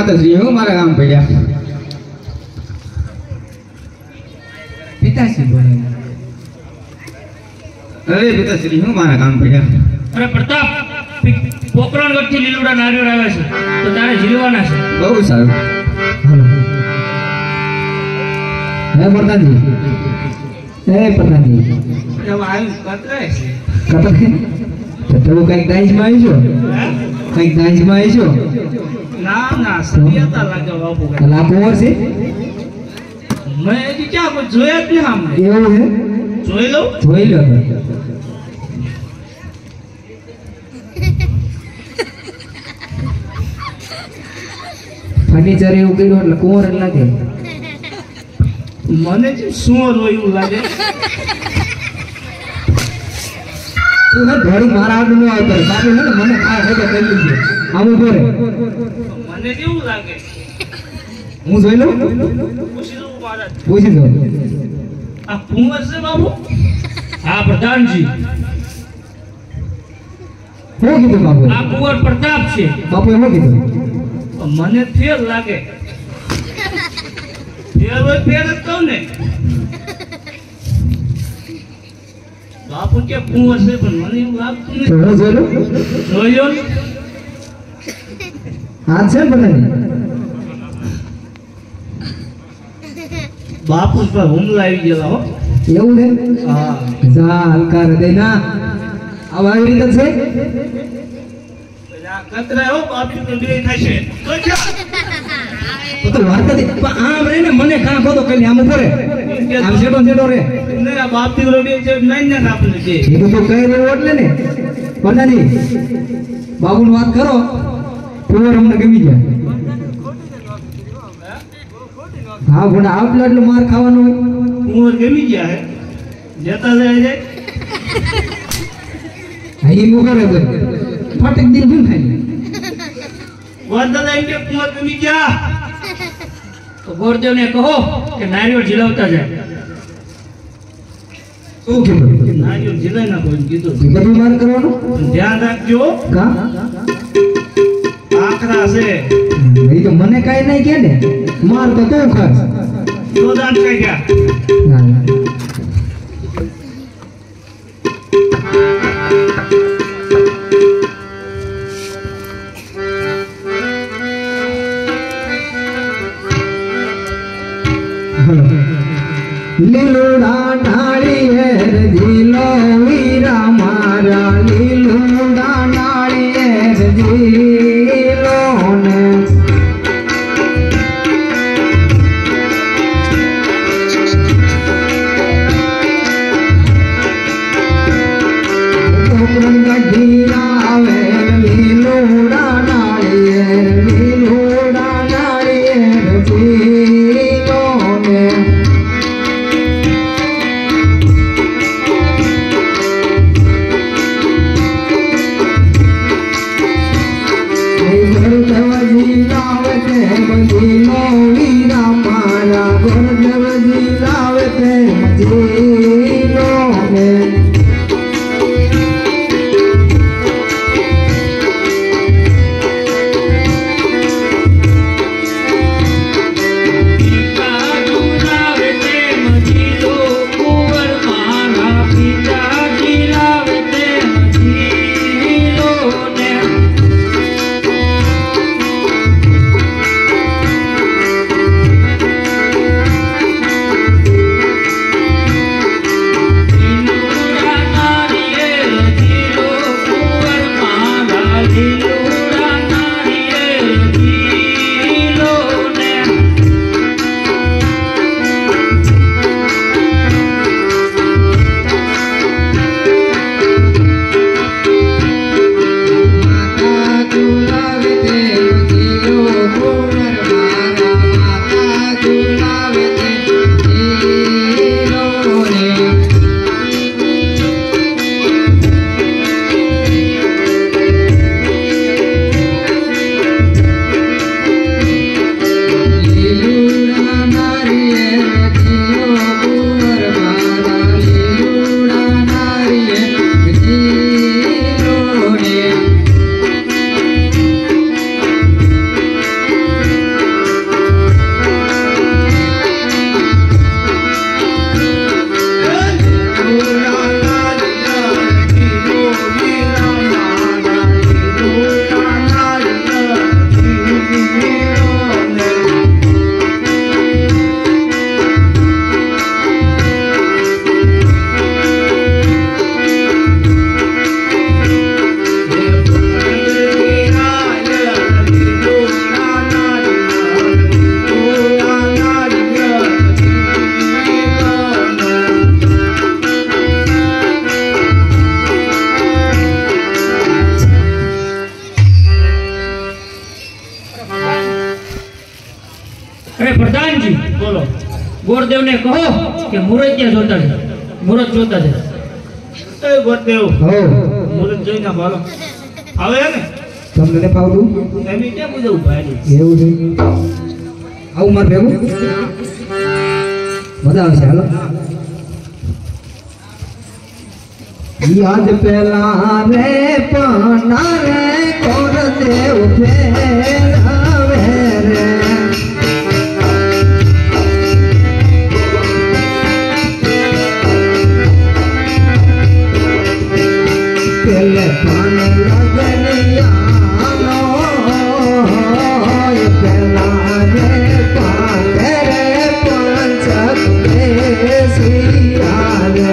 माताश्री हो मारा काम पड़ा पिताश्री बोले अरे पिताश्री हो मारा काम पड़ा अरे प्रताप पोकरणगढ़ થી લીલુડા નારિયેળ આવે છે તો તારે જીલવાના છે બહુ સારું હે પ્રધાનજી હવે આયુ કતરે છે તો કઈક દાઈજમાં આવી છો કઈક દાઈજમાં આવી છો ના ના સરિયાતા લાગે બાપુ લાખો વર્ષ છે મેં એ क्या कुछ જોયા જ નહીં हमने એવું છે જોઈ લો ફર્નિચર એવું કર્યું એટલે કોર લાગે મને જે સુર હોય એવું લાગે તું હે ઘડી મારા આડું ન આવતો બાપુ હે મને આ હે કરી લીધે આવું બોરે મને કેવું લાગે હું જોઈ લઉં પૂછી દો આ કુંવર છે બાબુ હા પ્રધાનજી શું કીધું બાપુ આ કુંવર પ્રતાપ છે બાપુ શું કીધું મને ફેર લાગે ફેર જ કહું ને બાપુ કે કુંવર છે પણ મને એવું લાગતું નથી હું જોઈ લઉં જોયો હાથ છે બધાને બાપુ પર હુમલા આવી ગયેલા હો એવું છે હા જા હલકા હૃદય ના આવા આવી રીતે છે કતરા હો બાપુ તો બે થશે તો વાર્તા દે આમ રે ને મને કાં ખોતો કઈ આમ ઉપર આમ છેડો રે ને આ બાપુ રોડી છે નહીં ને આપણે છે એ તો કઈ રે એટલે ને પન્નાજી બાબુની વાત કરો કુંવર અમને ગમી જાય હા પણ આટલો એટલો માર ખાવાનો હોય કુંવર ગમી ગયા હે જતા જાય હઈ મુગરે તો ફટક દિન શું ખાઈ વાંધા જાય કે કુંવર ગમી ગયા તો ગોરદેવને કહો કે નારિયેળ ઝીલાવતા જાય શું કીધું નારિયેળ ઝીલાઈ નાખો એમ કીધું બધું માર કરવાનું ધ્યાન રાખજો કા આખરા છે એ તો મને કાઈ નહીં કે ને માર તો તું ખાસ તો દાન કઈ ગયા લીલુડા નાળિયેર ઝીલો વીરા મારા લીલુડા નાળિયેર ઝીલો ને ગોરદેવ ને કહો કે મુરત ત્યાં જોતા છે, મુરત જોતા છે. એ ગોરદેવ હો મુરત જોઈ ના બોલો આવે ને તમને ને ફાવતું એમ કેમ બધું ભાઈ એવું છે. આવું માર ભેગું મજા આવશે. હાલો યાદ પેલા રે પના રે કોર દેવ ફેરાવે રે પેલે પાન લગનિયાનો પેલા રે પાન રે પાંચ સિયા રે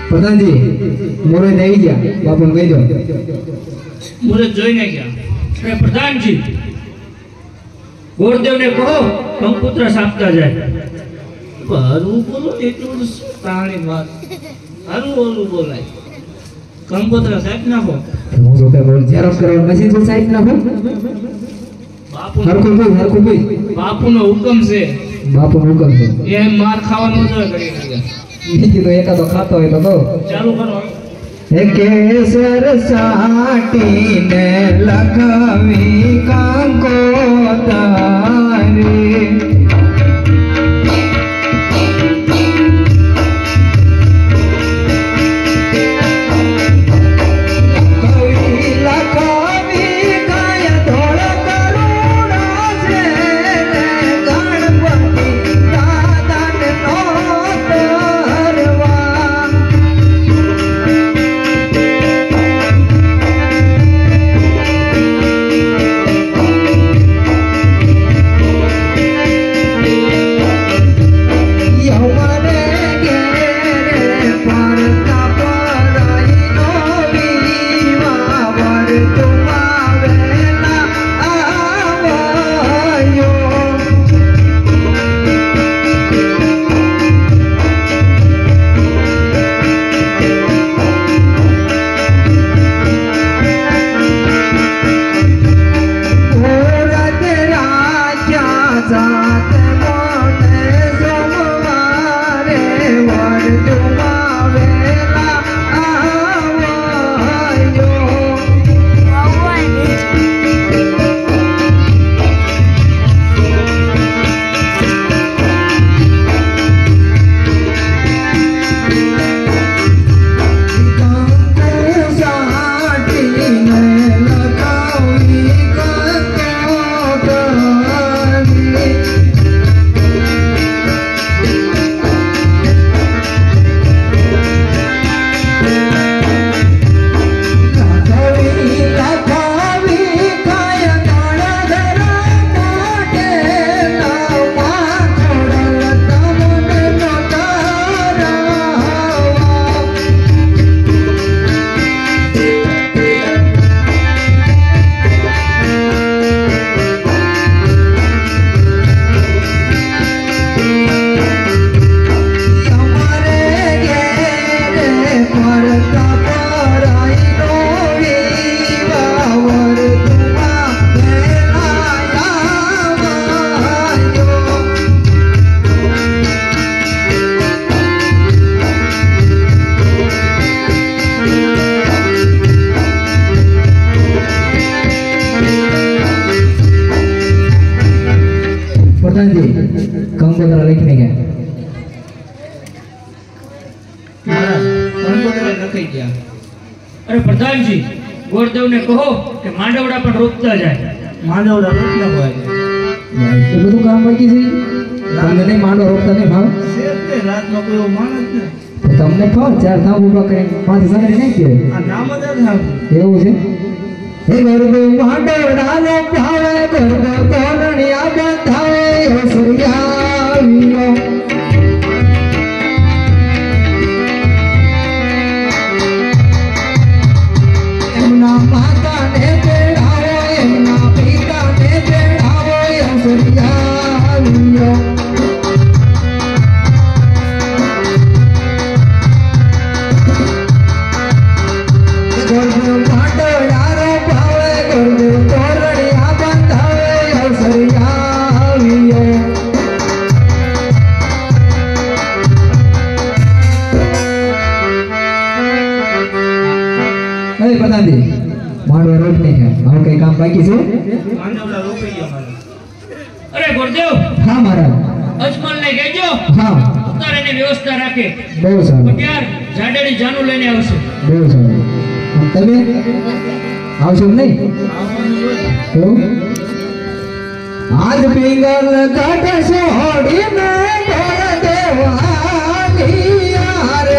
પ્રધાનજી મોરે આવી ગયા બાપુ કહી દો મુરત જોઈને ગયા. એ પ્રધાનજી ગોરદેવ ને કહો કંકુત્ર સાપતા જાય. હરું બોલો એટલું બધું તાણી વાત હરું ઓલું બોલાય કંકોત્રા સાહેબ નાખો. હું તો કઈ બોલ ઝેરોક્સ કરવાનું મશીન છે સાહેબ નાખો. બાપુ હરખું ભાઈ બાપુનો હુકમ છે. બાપુનો હુકમ છે એ માર ખાવાનો ન જોઈએ કરી બીજી તો એકાદો ખાતો હોય તો ચાલુ કરો. કેસર સાટીને લખવી કંકોતરી प्रधान जी कंकोत्रा लिखने गए अरे प्रधान जी गोरदेव ने कहो कि मांडवड़ा पर रोकता जाए मांडवड़ा रोकना હોય ये બધું કામ બાકી છે તમને નહીં માંડો રોકતા નહીં ભાવ શેતે રાતમાં કોઈ એવો માણસ ને તો તમને ભાવ ચાર ધામ ઊભા કરીને પાંચ સારી નહીં કે આ નામ જ થાવ એવું છે હે ગરબો માંડવડાનો ભાવે ગરબો કોરણિયા બંધાવે ઓસરિયાવીઓ એમના માતાને તેડાવો એમના પિતાને તેડાવો ઓસરિયાવીઓ ગરબો માંડવડાનો ભાવે ગરબો કોરણિયા બંધાવે ઓસરિયાવીઓ अरे प्रधान जी मांडवा रोड नहीं है और कई काम बाकी से मांडवड़ा રોકાઈ ગયો મારે अरे गुरुदेव हाँ महाराज अजमल ने कहेजो हाँ ઉતારેની વ્યવસ્થા રાખે बहुत सारा પટિયાર જાડેડી જાનુ લઈને આવશે बहुत सारा हम तबे आवश्यक नहीं આવવાનું હોય क्यों आज पिंगल काट सोड़ी में बोल देवानी यार